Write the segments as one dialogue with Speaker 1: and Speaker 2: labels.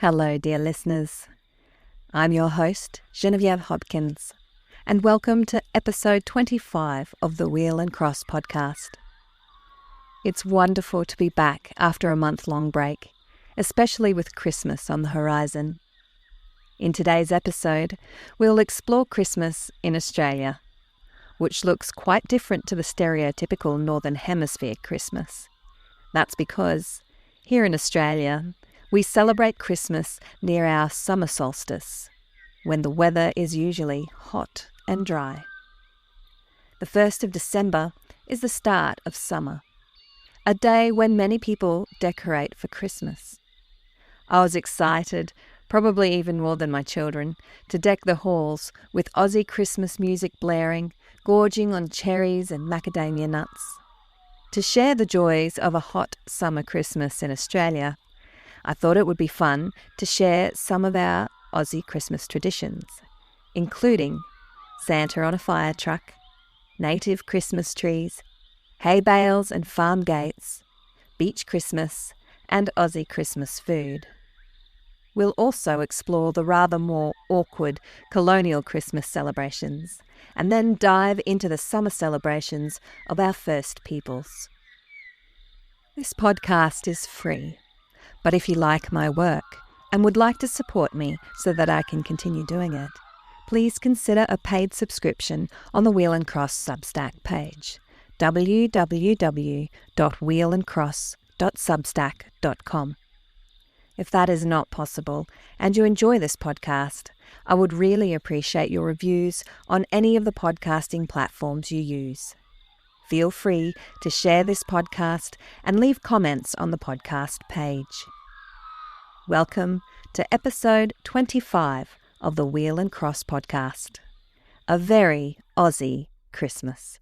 Speaker 1: Hello, dear listeners. I'm your host, Genevieve Hopkins, and welcome to episode 25 of the Wheel and Cross podcast. It's wonderful to be back after a month-long break, especially with Christmas on the horizon. In today's episode, we'll explore Christmas in Australia, which looks quite different to the stereotypical Northern Hemisphere Christmas. That's because, here in Australia, we celebrate Christmas near our summer solstice, when the weather is usually hot and dry. The 1st of December is the start of summer, a day when many people decorate for Christmas. I was excited, probably even more than my children, to deck the halls with Aussie Christmas music blaring, gorging on cherries and macadamia nuts. To share the joys of a hot summer Christmas in Australia, I thought it would be fun to share some of our Aussie Christmas traditions, including Santa on a fire truck, native Christmas trees, hay bales and farm gates, beach Christmas, and Aussie Christmas food. We'll also explore the rather more awkward colonial Christmas celebrations, and then dive into the summer celebrations of our First Peoples. This podcast is free. But if you like my work and would like to support me so that I can continue doing it, please consider a paid subscription on the Wheel and Cross Substack page, www.wheelandcross.substack.com. If that is not possible and you enjoy this podcast, I would really appreciate your reviews on any of the podcasting platforms you use. Feel free to share this podcast and leave comments on the podcast page. Welcome to episode 25 of the Wheel and Cross podcast. A very Aussie Christmas.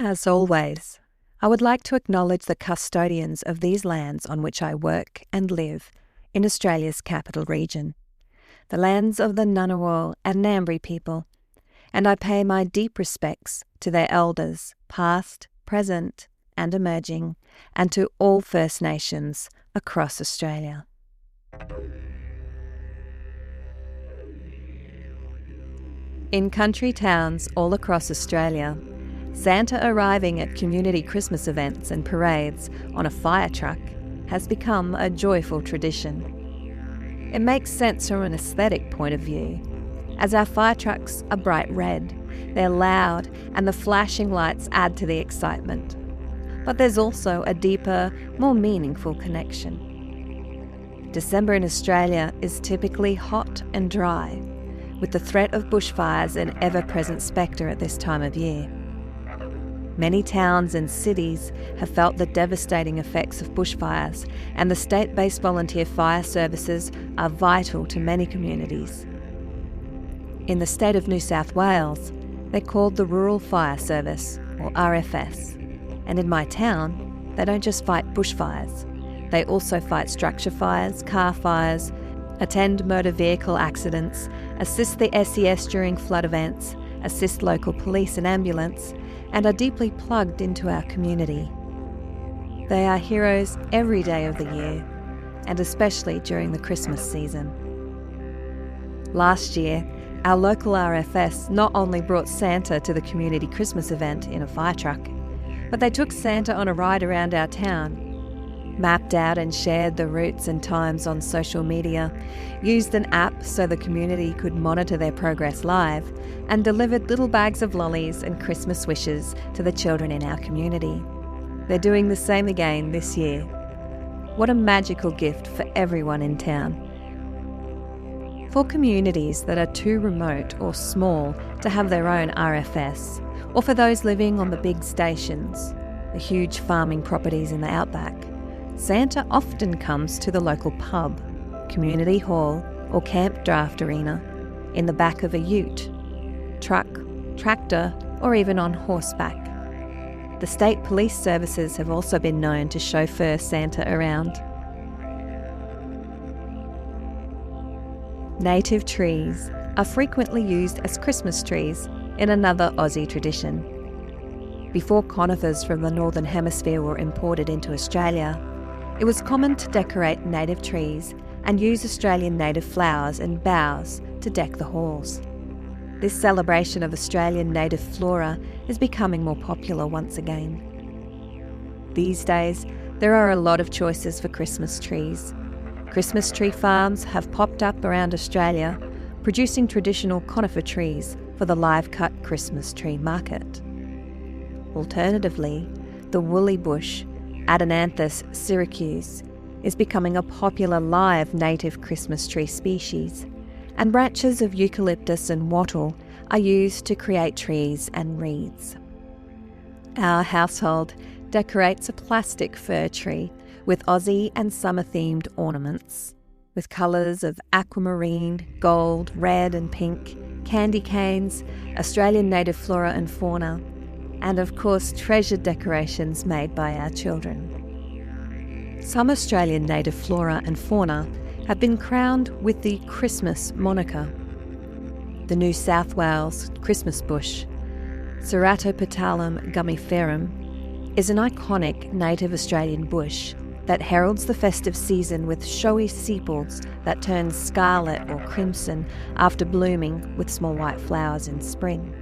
Speaker 1: As always, I would like to acknowledge the custodians of these lands on which I work and live in Australia's capital region, the lands of the Ngunnawal and Ngambri people, and I pay my deep respects to their elders, past, present, and emerging, and to all First Nations across Australia. In country towns all across Australia, Santa arriving at community Christmas events and parades on a fire truck has become a joyful tradition. It makes sense from an aesthetic point of view, as our fire trucks are bright red, they're loud, and the flashing lights add to the excitement. But there's also a deeper, more meaningful connection. December in Australia is typically hot and dry, with the threat of bushfires an ever-present spectre at this time of year. Many towns and cities have felt the devastating effects of bushfires, and the state-based volunteer fire services are vital to many communities. In the state of New South Wales, they're called the Rural Fire Service, or RFS. And in my town, they don't just fight bushfires. They also fight structure fires, car fires, attend motor vehicle accidents, assist the SES during flood events, assist local police and ambulance, and are deeply plugged into our community. They are heroes every day of the year, and especially during the Christmas season. Last year, our local RFS not only brought Santa to the community Christmas event in a fire truck, but they took Santa on a ride around our town, mapped out and shared the routes and times on social media, used an app so the community could monitor their progress live, and delivered little bags of lollies and Christmas wishes to the children in our community. They're doing the same again this year. What a magical gift for everyone in town. For communities that are too remote or small to have their own RFS, or for those living on the big stations, the huge farming properties in the outback, Santa often comes to the local pub. community hall or camp draft arena, in the back of a ute, truck, tractor, or even on horseback. The state police services have also been known to chauffeur Santa around. Native trees are frequently used as Christmas trees in another Aussie tradition. Before conifers from the Northern Hemisphere were imported into Australia, it was common to decorate native trees and use Australian native flowers and boughs to deck the halls. This celebration of Australian native flora is becoming more popular once again. These days, there are a lot of choices for Christmas trees. Christmas tree farms have popped up around Australia, producing traditional conifer trees for the live-cut Christmas tree market. Alternatively, the woolly bush, Adenanthus syracuse, is becoming a popular live native Christmas tree species, and branches of eucalyptus and wattle are used to create trees and wreaths. Our household decorates a plastic fir tree with Aussie and summer-themed ornaments, with colours of aquamarine, gold, red and pink, candy canes, Australian native flora and fauna, and of course treasured decorations made by our children. Some Australian native flora and fauna have been crowned with the Christmas moniker. The New South Wales Christmas bush, Ceratopetalum gummiferum, is an iconic native Australian bush that heralds the festive season with showy sepals that turn scarlet or crimson after blooming with small white flowers in spring.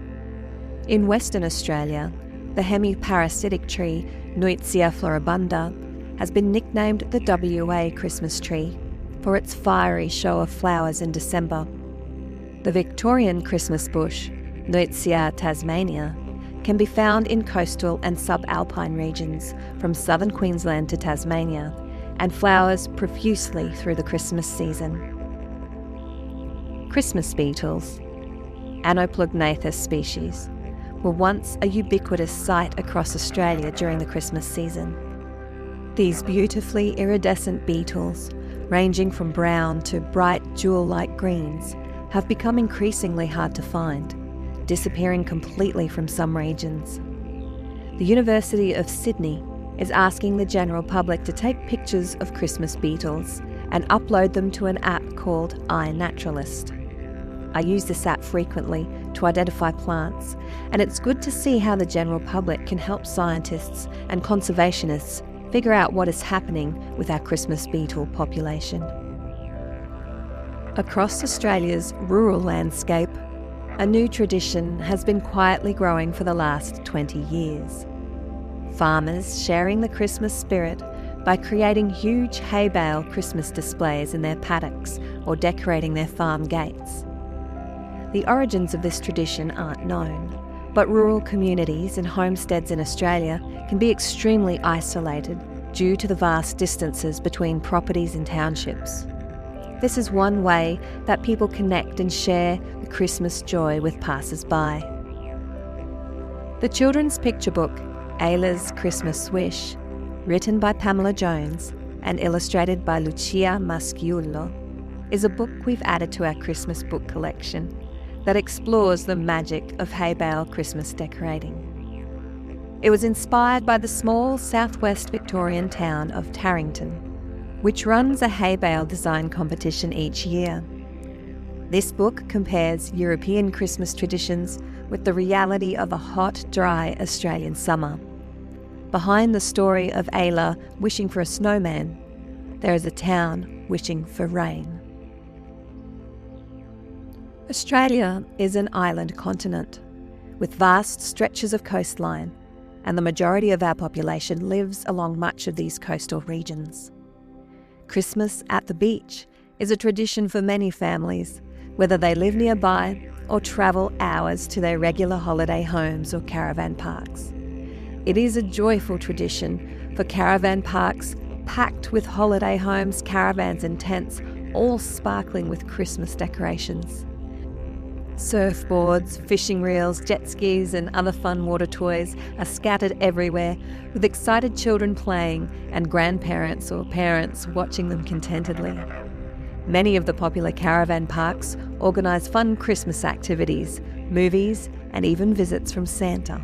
Speaker 1: In Western Australia, the hemiparasitic tree Noetzia floribunda has been nicknamed the WA Christmas tree for its fiery show of flowers in December. The Victorian Christmas bush, Noetzia tasmania, can be found in coastal and subalpine regions from southern Queensland to Tasmania and flowers profusely through the Christmas season. Christmas beetles, Anoplognathus species, were once a ubiquitous sight across Australia during the Christmas season. These beautifully iridescent beetles, ranging from brown to bright jewel-like greens, have become increasingly hard to find, disappearing completely from some regions. The University of Sydney is asking the general public to take pictures of Christmas beetles and upload them to an app called iNaturalist. I use this app frequently to identify plants, and it's good to see how the general public can help scientists and conservationists figure out what is happening with our Christmas beetle population. Across Australia's rural landscape, a new tradition has been quietly growing for the last 20 years. Farmers sharing the Christmas spirit by creating huge hay bale Christmas displays in their paddocks or decorating their farm gates. The origins of this tradition aren't known, but rural communities and homesteads in Australia can be extremely isolated due to the vast distances between properties and townships. This is one way that people connect and share the Christmas joy with passers-by. The children's picture book, Ayla's Christmas Wish, written by Pamela Jones and illustrated by Lucia Masciullo, is a book we've added to our Christmas book collection that explores the magic of hay bale Christmas decorating. It was inspired by the small southwest Victorian town of Tarrington, which runs a hay bale design competition each year. This book compares European Christmas traditions with the reality of a hot, dry Australian summer. Behind the story of Ayla wishing for a snowman, there is a town wishing for rain. Australia is an island continent with vast stretches of coastline, and the majority of our population lives along much of these coastal regions. Christmas at the beach is a tradition for many families, whether they live nearby or travel hours to their regular holiday homes or caravan parks. It is a joyful tradition for caravan parks packed with holiday homes, caravans and tents, all sparkling with Christmas decorations. Surfboards, fishing reels, jet skis and other fun water toys are scattered everywhere, with excited children playing and grandparents or parents watching them contentedly. Many of the popular caravan parks organise fun Christmas activities, movies, and even visits from Santa.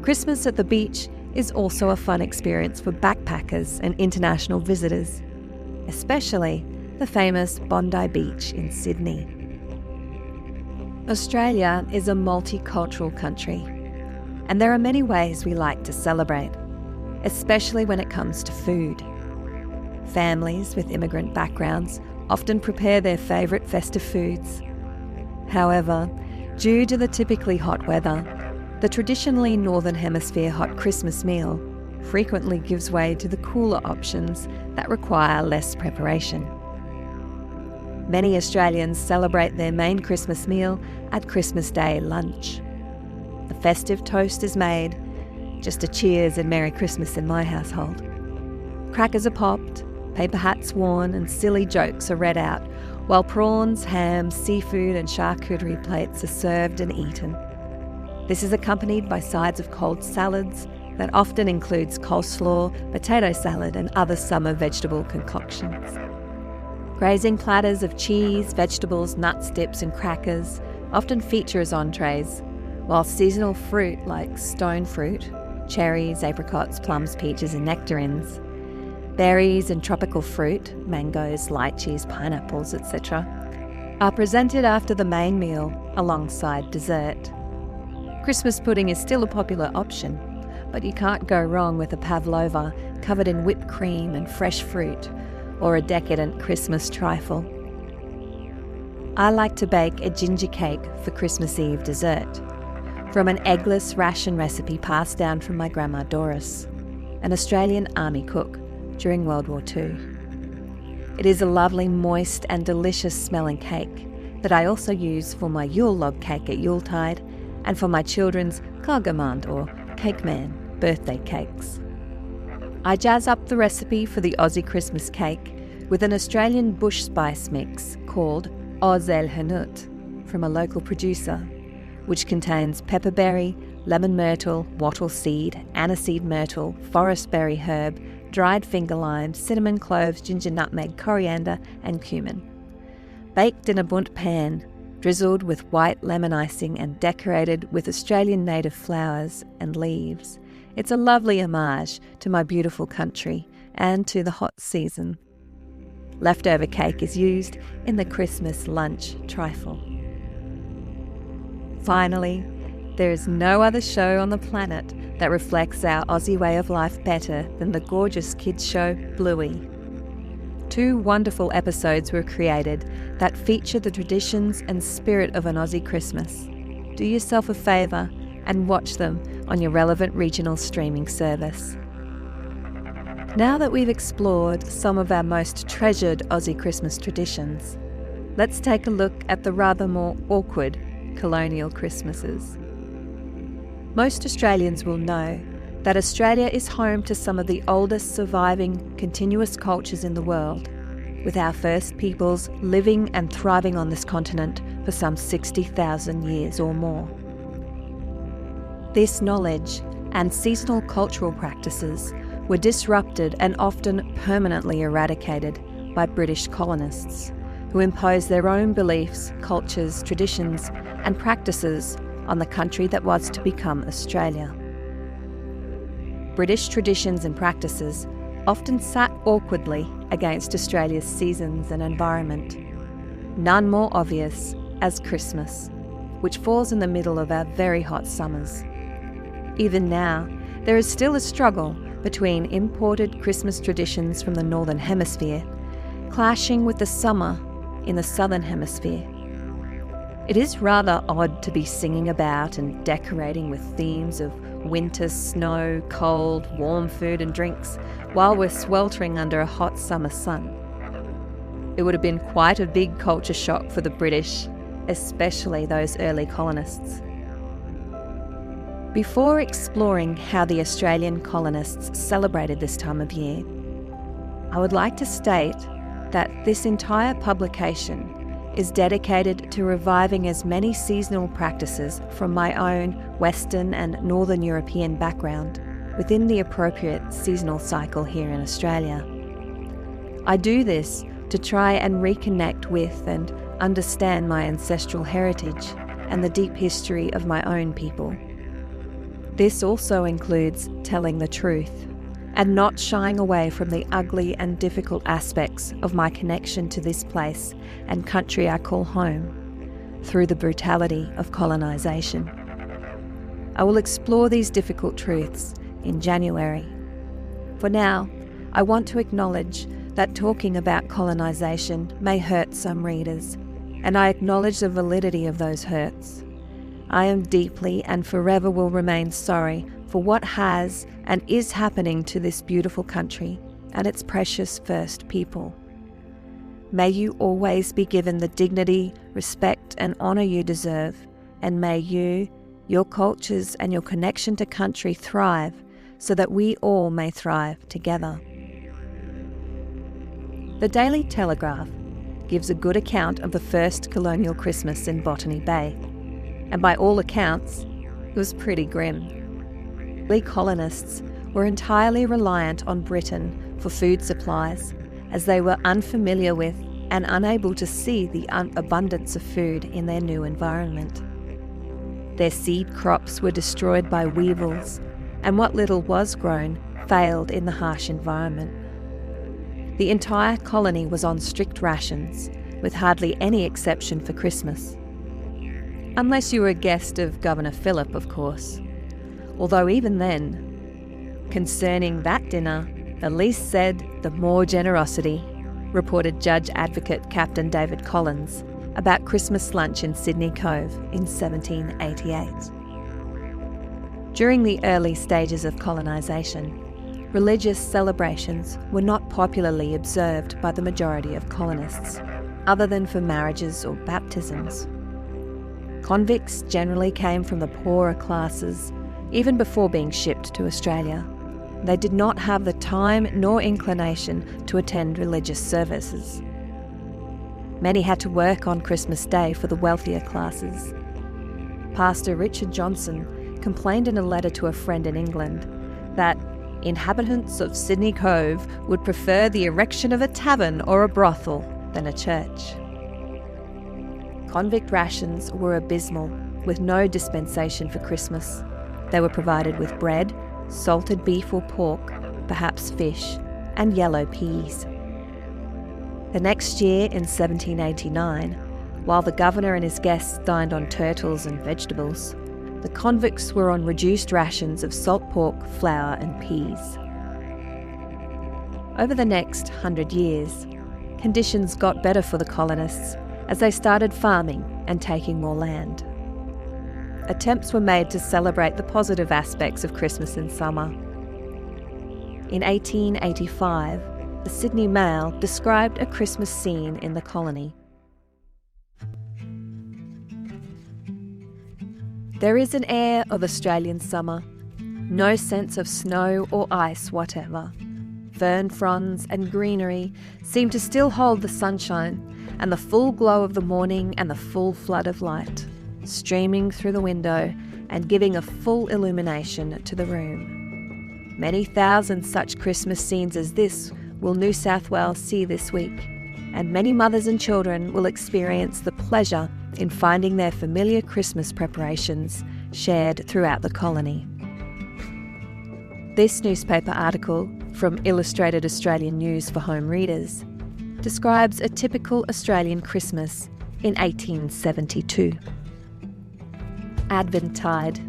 Speaker 1: Christmas at the beach is also a fun experience for backpackers and international visitors, especially the famous Bondi Beach in Sydney. Australia is a multicultural country, and there are many ways we like to celebrate, especially when it comes to food. Families with immigrant backgrounds often prepare their favourite festive foods. However, due to the typically hot weather, the traditionally Northern Hemisphere hot Christmas meal frequently gives way to the cooler options that require less preparation. Many Australians celebrate their main Christmas meal at Christmas Day lunch. The festive toast is made, just a cheers and Merry Christmas in my household. Crackers are popped, paper hats worn, and silly jokes are read out, while prawns, ham, seafood and charcuterie plates are served and eaten. This is accompanied by sides of cold salads that often includes coleslaw, potato salad and other summer vegetable concoctions. Grazing platters of cheese, vegetables, nuts, dips and crackers often feature as entrees, while seasonal fruit like stone fruit, cherries, apricots, plums, peaches and nectarines, berries and tropical fruit, mangoes, lychees, pineapples, etc., are presented after the main meal alongside dessert. Christmas pudding is still a popular option, but you can't go wrong with a pavlova covered in whipped cream and fresh fruit, or a decadent Christmas trifle. I like to bake a ginger cake for Christmas Eve dessert, from an eggless ration recipe passed down from my grandma Doris, an Australian army cook during World War II. It is a lovely, moist and delicious smelling cake that I also use for my Yule log cake at Yuletide and for my children's Kargamand or Cake Man birthday cakes. I jazz up the recipe for the Aussie Christmas cake with an Australian bush spice mix called Oz El Hanut from a local producer, which contains pepperberry, lemon myrtle, wattle seed, aniseed myrtle, forest berry herb, dried finger lime, cinnamon cloves, ginger nutmeg, coriander and cumin. Baked in a bunt pan, drizzled with white lemon icing and decorated with Australian native flowers and leaves. It's a lovely homage to my beautiful country and to the hot season. Leftover cake is used in the Christmas lunch trifle. Finally, there is no other show on the planet that reflects our Aussie way of life better than the gorgeous kids show Bluey. 2 wonderful episodes were created that feature the traditions and spirit of an Aussie Christmas. Do yourself a favour and watch them on your relevant regional streaming service. Now that we've explored some of our most treasured Aussie Christmas traditions, let's take a look at the rather more awkward colonial Christmases. Most Australians will know that Australia is home to some of the oldest surviving continuous cultures in the world, with our first peoples living and thriving on this continent for some 60,000 years or more. This knowledge and seasonal cultural practices were disrupted and often permanently eradicated by British colonists, who imposed their own beliefs, cultures, traditions and practices on the country that was to become Australia. British traditions and practices often sat awkwardly against Australia's seasons and environment. None more obvious as Christmas, which falls in the middle of our very hot summers. Even now, there is still a struggle between imported Christmas traditions from the Northern Hemisphere clashing with the summer in the Southern Hemisphere. It is rather odd to be singing about and decorating with themes of winter, snow, cold, warm food and drinks while we're sweltering under a hot summer sun. It would have been quite a big culture shock for the British, especially those early colonists. Before exploring how the Australian colonists celebrated this time of year, I would like to state that this entire publication is dedicated to reviving as many seasonal practices from my own Western and Northern European background within the appropriate seasonal cycle here in Australia. I do this to try and reconnect with and understand my ancestral heritage and the deep history of my own people. This also includes telling the truth and not shying away from the ugly and difficult aspects of my connection to this place and country I call home through the brutality of colonisation. I will explore these difficult truths in January. For now, I want to acknowledge that talking about colonisation may hurt some readers, and I acknowledge the validity of those hurts. I am deeply and forever will remain sorry for what has and is happening to this beautiful country and its precious first people. May you always be given the dignity, respect and honour you deserve, and may you, your cultures and your connection to country thrive so that we all may thrive together. The Daily Telegraph gives a good account of the first colonial Christmas in Botany Bay, and by all accounts, it was pretty grim. We colonists were entirely reliant on Britain for food supplies, as they were unfamiliar with and unable to see the abundance of food in their new environment. Their seed crops were destroyed by weevils, and what little was grown failed in the harsh environment. The entire colony was on strict rations, with hardly any exception for Christmas. Unless you were a guest of Governor Phillip, of course. Although even then, concerning that dinner, the least said, the more generosity, reported Judge Advocate Captain David Collins about Christmas lunch in Sydney Cove in 1788. During the early stages of colonisation, religious celebrations were not popularly observed by the majority of colonists, other than for marriages or baptisms. Convicts generally came from the poorer classes, even before being shipped to Australia. They did not have the time nor inclination to attend religious services. Many had to work on Christmas Day for the wealthier classes. Pastor Richard Johnson complained in a letter to a friend in England that inhabitants of Sydney Cove would prefer the erection of a tavern or a brothel than a church. Convict rations were abysmal, with no dispensation for Christmas. They were provided with bread, salted beef or pork, perhaps fish, and yellow peas. The next year, in 1789, while the governor and his guests dined on turtles and vegetables, the convicts were on reduced rations of salt pork, flour and peas. Over the next 100 years, conditions got better for the colonists as they started farming and taking more land. Attempts were made to celebrate the positive aspects of Christmas in summer. In 1885, the Sydney Mail described a Christmas scene in the colony. There is an air of Australian summer, no sense of snow or ice whatever. Fern fronds and greenery seem to still hold the sunshine and the full glow of the morning and the full flood of light, streaming through the window and giving a full illumination to the room. Many thousand such Christmas scenes as this will New South Wales see this week, and many mothers and children will experience the pleasure in finding their familiar Christmas preparations shared throughout the colony. This newspaper article, from Illustrated Australian News for home readers, describes a typical Australian Christmas in 1872. Adventtide.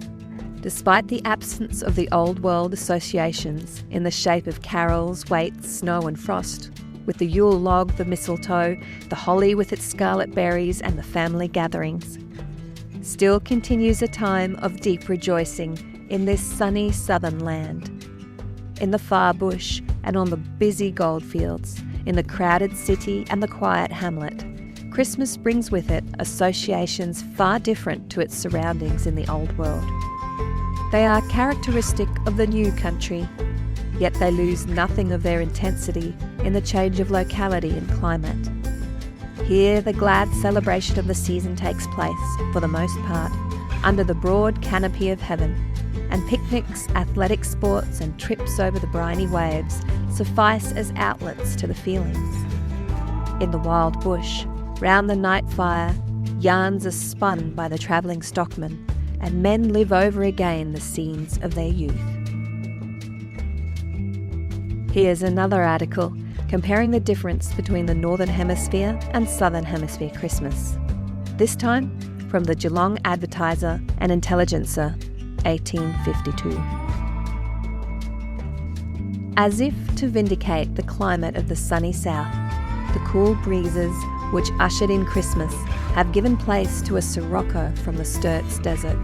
Speaker 1: Despite the absence of the old world associations in the shape of carols, waits, snow and frost, with the Yule log, the mistletoe, the holly with its scarlet berries and the family gatherings, still continues a time of deep rejoicing in this sunny southern land. In the far bush and on the busy goldfields, in the crowded city and the quiet hamlet, Christmas brings with it associations far different to its surroundings in the old world. They are characteristic of the new country, yet they lose nothing of their intensity in the change of locality and climate. Here the glad celebration of the season takes place, for the most part, under the broad canopy of heaven, and picnics, athletic sports and trips over the briny waves suffice as outlets to the feelings. In the wild bush, round the night fire, yarns are spun by the travelling stockman, and men live over again the scenes of their youth. Here's another article comparing the difference between the Northern Hemisphere and Southern Hemisphere Christmas. This time from the Geelong Advertiser and Intelligencer, 1852. As if to vindicate the climate of the sunny south, the cool breezes which ushered in Christmas have given place to a sirocco from the Sturts Desert.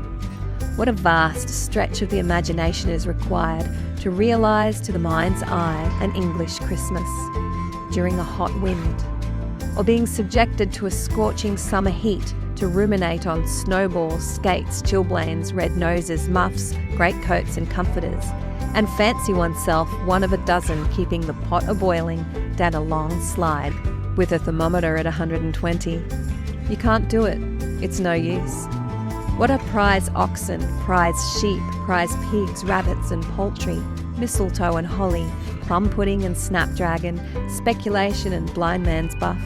Speaker 1: What a vast stretch of the imagination is required to realise to the mind's eye an English Christmas during a hot wind, or being subjected to a scorching summer heat to ruminate on snowballs, skates, chilblains, red noses, muffs, greatcoats and comforters, and fancy oneself one of a dozen keeping the pot a-boiling down a long slide with a thermometer at 120. You can't do it. It's no use. What are prize oxen, prize sheep, prize pigs, rabbits and poultry, mistletoe and holly, plum pudding and snapdragon, speculation and blind man's buff?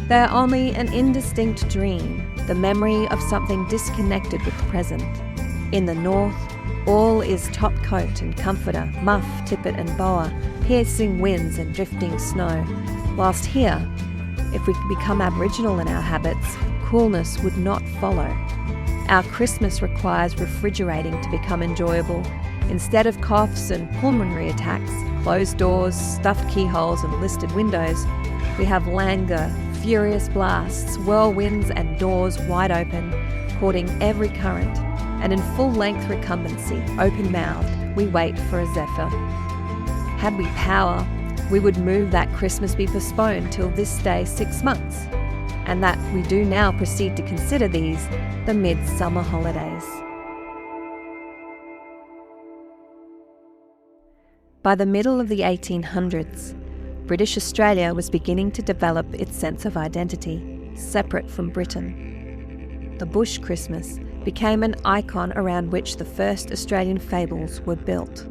Speaker 1: They are only an indistinct dream, the memory of something disconnected with the present. In the north, all is top coat and comforter, muff, tippet and boa, piercing winds and drifting snow, whilst here, if we become Aboriginal in our habits, coolness would not follow. Our Christmas requires refrigerating to become enjoyable. Instead of coughs and pulmonary attacks, closed doors, stuffed keyholes and listed windows, we have languor, furious blasts, whirlwinds and doors wide open, courting every current, and in full-length recumbency, open-mouthed, we wait for a zephyr. Had we power, we would move that Christmas be postponed till this day 6 months, and that we do now proceed to consider these the midsummer holidays. By the middle of the 1800s, British Australia was beginning to develop its sense of identity, separate from Britain. The bush Christmas became an icon around which the first Australian fables were built.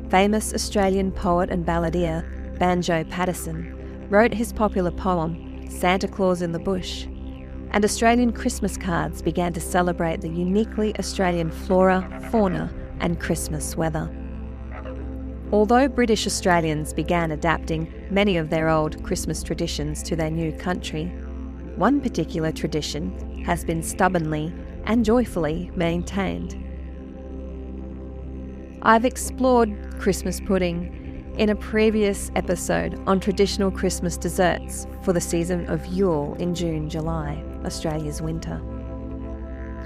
Speaker 1: Famous Australian poet and balladeer Banjo Paterson wrote his popular poem Santa Claus in the Bush, and Australian Christmas cards began to celebrate the uniquely Australian flora, fauna and Christmas weather. Although British Australians began adapting many of their old Christmas traditions to their new country, one particular tradition has been stubbornly and joyfully maintained. I've explored Christmas pudding in a previous episode on traditional Christmas desserts for the season of Yule in June-July, Australia's winter.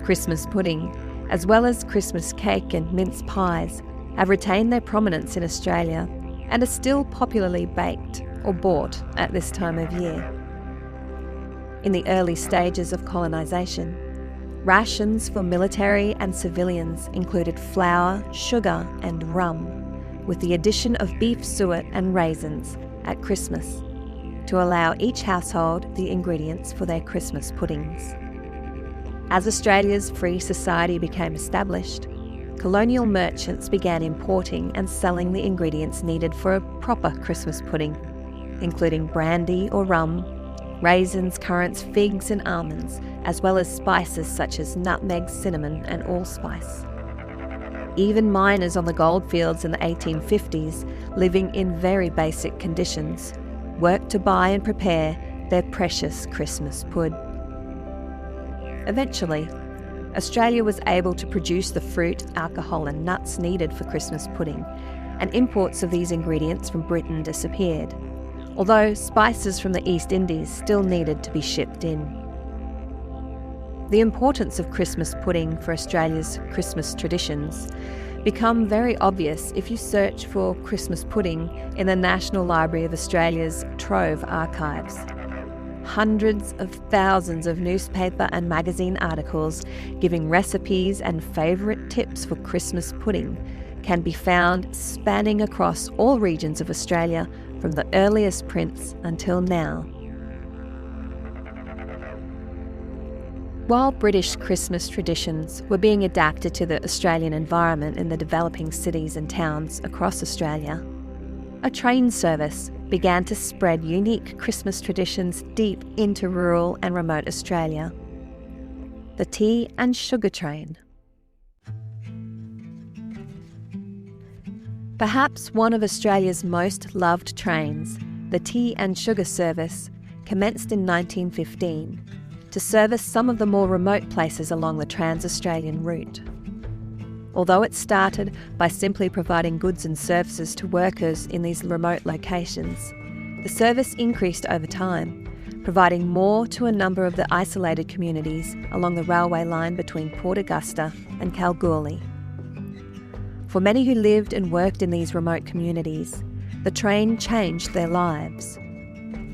Speaker 1: Christmas pudding, as well as Christmas cake and mince pies, have retained their prominence in Australia and are still popularly baked or bought at this time of year. In the early stages of colonisation, rations for military and civilians included flour, sugar and rum, with the addition of beef suet and raisins at Christmas, to allow each household the ingredients for their Christmas puddings. As Australia's free society became established, colonial merchants began importing and selling the ingredients needed for a proper Christmas pudding, including brandy or rum, raisins, currants, figs and almonds, as well as spices such as nutmeg, cinnamon and allspice. Even miners on the goldfields in the 1850s, living in very basic conditions, worked to buy and prepare their precious Christmas pud. Eventually, Australia was able to produce the fruit, alcohol and nuts needed for Christmas pudding, and imports of these ingredients from Britain disappeared, although spices from the East Indies still needed to be shipped in. The importance of Christmas pudding for Australia's Christmas traditions become very obvious if you search for Christmas pudding in the National Library of Australia's Trove archives. Hundreds of thousands of newspaper and magazine articles giving recipes and favourite tips for Christmas pudding can be found spanning across all regions of Australia from the earliest prints until now. While British Christmas traditions were being adapted to the Australian environment in the developing cities and towns across Australia, a train service began to spread unique Christmas traditions deep into rural and remote Australia. The tea and sugar train. Perhaps one of Australia's most loved trains, the tea and sugar service, commenced in 1915 to service some of the more remote places along the Trans-Australian route. Although it started by simply providing goods and services to workers in these remote locations, the service increased over time, providing more to a number of the isolated communities along the railway line between Port Augusta and Kalgoorlie. For many who lived and worked in these remote communities, the train changed their lives.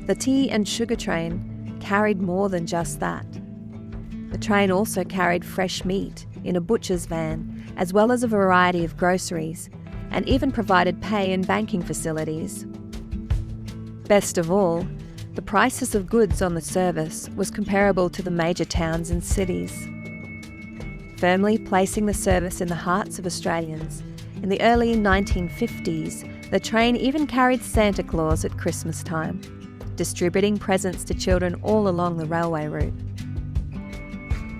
Speaker 1: The tea and sugar train carried more than just that. The train also carried fresh meat in a butcher's van, as well as a variety of groceries, and even provided pay and banking facilities. Best of all, the prices of goods on the service was comparable to the major towns and cities. Firmly placing the service in the hearts of Australians, in the early 1950s, the train even carried Santa Claus at Christmas time, distributing presents to children all along the railway route.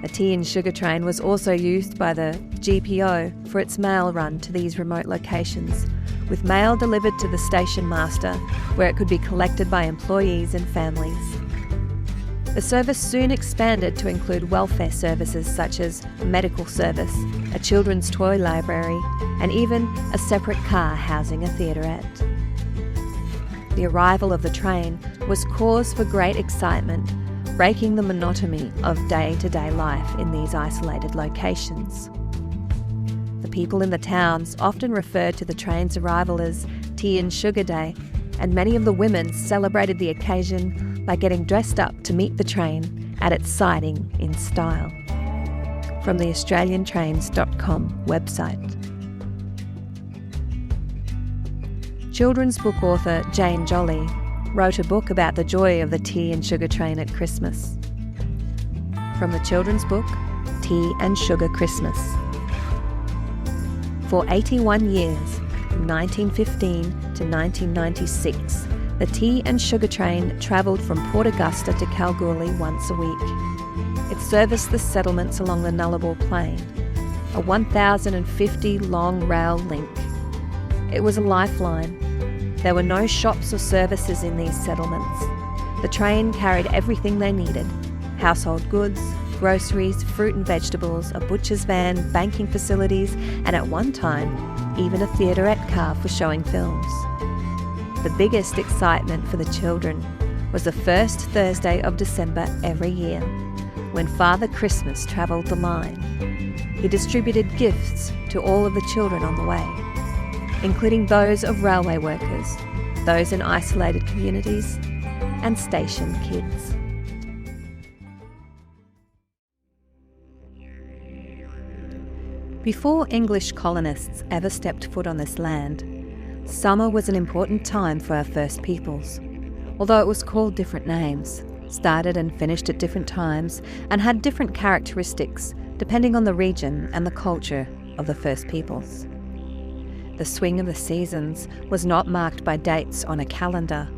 Speaker 1: The tea and sugar train was also used by the GPO for its mail run to these remote locations, with mail delivered to the station master, where it could be collected by employees and families. The service soon expanded to include welfare services such as a medical service, a children's toy library, and even a separate car housing a theaterette. The arrival of the train was cause for great excitement, breaking the monotony of day-to-day life in these isolated locations. The people in the towns often referred to the train's arrival as Tea and Sugar Day, and many of the women celebrated the occasion by getting dressed up to meet the train at its siding in style. From the AustralianTrains.com website. Children's book author Jane Jolly wrote a book about the joy of the tea and sugar train at Christmas. From the children's book, Tea and Sugar Christmas. For 81 years, from 1915 to 1996, the tea and sugar train travelled from Port Augusta to Kalgoorlie once a week. It serviced the settlements along the Nullarbor Plain, a 1,050-long rail link. It was a lifeline. There were no shops or services in these settlements. The train carried everything they needed: household goods, groceries, fruit and vegetables, a butcher's van, banking facilities, and at one time, even a theaterette car for showing films. The biggest excitement for the children was the first Thursday of December every year, when Father Christmas travelled the line. He distributed gifts to all of the children on the way, including those of railway workers, those in isolated communities, and station kids. Before English colonists ever stepped foot on this land, summer was an important time for our First Peoples, although it was called different names, started and finished at different times, and had different characteristics depending on the region and the culture of the First Peoples. The swing of the seasons was not marked by dates on a calendar,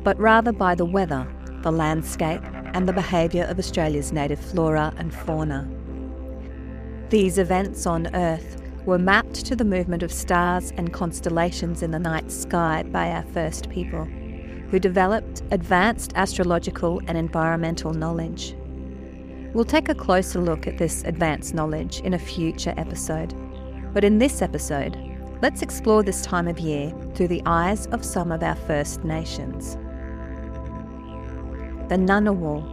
Speaker 1: but rather by the weather, the landscape, and the behaviour of Australia's native flora and fauna. These events on Earth were mapped to the movement of stars and constellations in the night sky by our first people, who developed advanced astrological and environmental knowledge. We'll take a closer look at this advanced knowledge in a future episode, but in this episode, let's explore this time of year through the eyes of some of our First Nations. The Ngunnawal,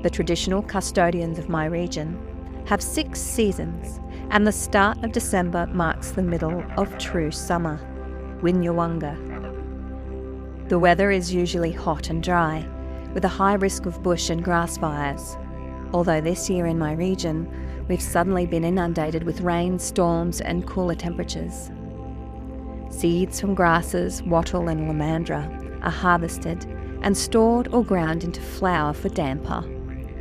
Speaker 1: the traditional custodians of my region, have 6 seasons, and the start of December marks the middle of true summer, Winyawanga. The weather is usually hot and dry, with a high risk of bush and grass fires, although this year in my region, we've suddenly been inundated with rain, storms and cooler temperatures. Seeds from grasses, wattle and lomandra are harvested and stored or ground into flour for damper,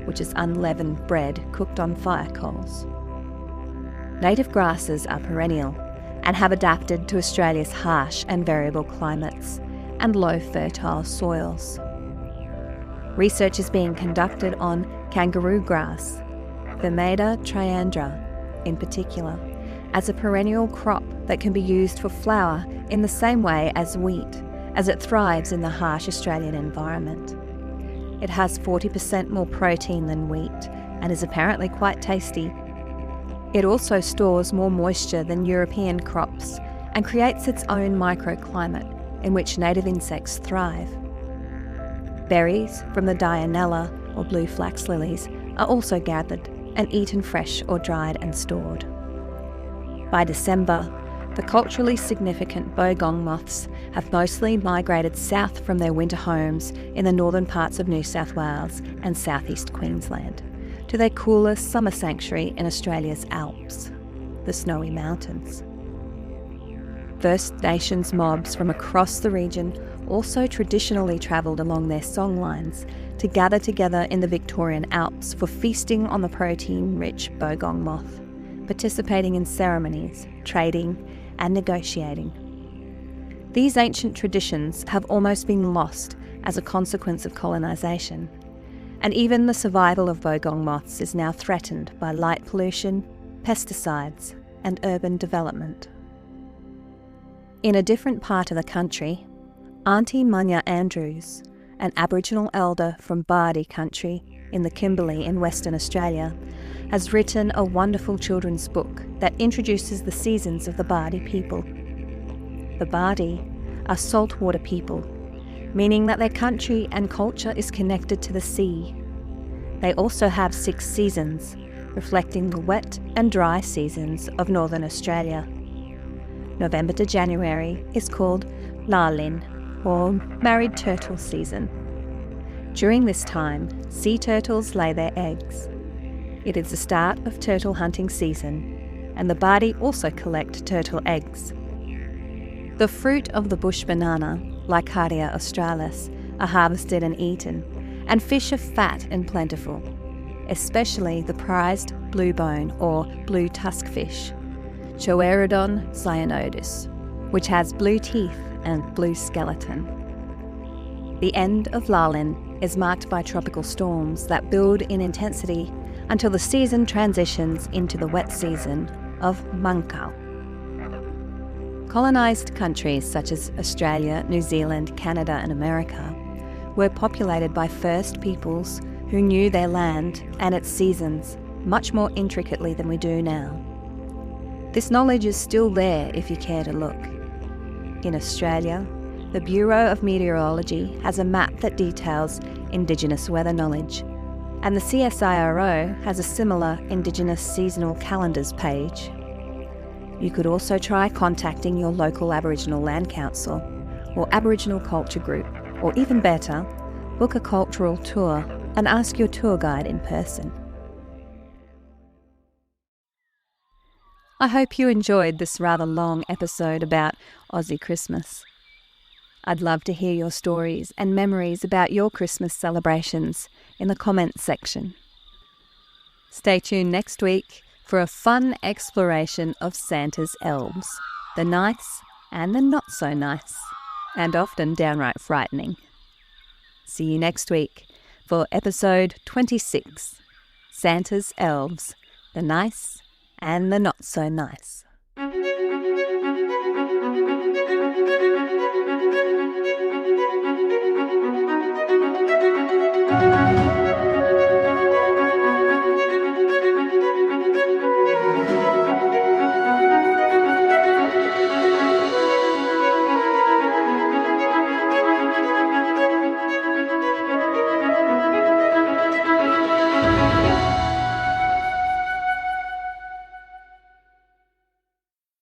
Speaker 1: which is unleavened bread cooked on fire coals. Native grasses are perennial and have adapted to Australia's harsh and variable climates, and low fertile soils. Research is being conducted on kangaroo grass, Vermeda triandra in particular, as a perennial crop that can be used for flour in the same way as wheat, as it thrives in the harsh Australian environment. It has 40% more protein than wheat and is apparently quite tasty. It also stores more moisture than European crops and creates its own microclimate in which native insects thrive. Berries from the Dianella or blue flax lilies are also gathered and eaten fresh or dried and stored. By December, the culturally significant bogong moths have mostly migrated south from their winter homes in the northern parts of New South Wales and southeast Queensland to their coolest summer sanctuary in Australia's Alps, the Snowy Mountains. First Nations mobs from across the region also traditionally travelled along their songlines to gather together in the Victorian Alps for feasting on the protein-rich bogong moth, participating in ceremonies, trading, and negotiating. These ancient traditions have almost been lost as a consequence of colonisation, and even the survival of bogong moths is now threatened by light pollution, pesticides, and urban development. In a different part of the country, Auntie Munya Andrews, an Aboriginal elder from Bardi country in the Kimberley in Western Australia, has written a wonderful children's book that introduces the seasons of the Bardi people. The Bardi are saltwater people, meaning that their country and culture is connected to the sea. They also have 6 seasons, reflecting the wet and dry seasons of northern Australia. November to January is called Lalin, or married turtle season. During this time, sea turtles lay their eggs. It is the start of turtle hunting season, and the Bardi also collect turtle eggs. The fruit of the bush banana, Lycadia australis, are harvested and eaten, and fish are fat and plentiful, especially the prized blue bone or blue tusk fish, Choerodon cyanodus, which has blue teeth and blue skeleton. The end of Lalin is marked by tropical storms that build in intensity until the season transitions into the wet season of Mankal. Colonised countries such as Australia, New Zealand, Canada and America were populated by First Peoples who knew their land and its seasons much more intricately than we do now. This knowledge is still there if you care to look. In Australia, the Bureau of Meteorology has a map that details Indigenous weather knowledge, and the CSIRO has a similar Indigenous seasonal calendars page. You could also try contacting your local Aboriginal Land Council or Aboriginal culture group, or even better, book a cultural tour and ask your tour guide in person. I hope you enjoyed this rather long episode about Aussie Christmas. I'd love to hear your stories and memories about your Christmas celebrations in the comments section. Stay tuned next week for a fun exploration of Santa's elves, the nice and the not so nice, and often downright frightening. See you next week for episode 26, Santa's elves, the nice and the not so nice.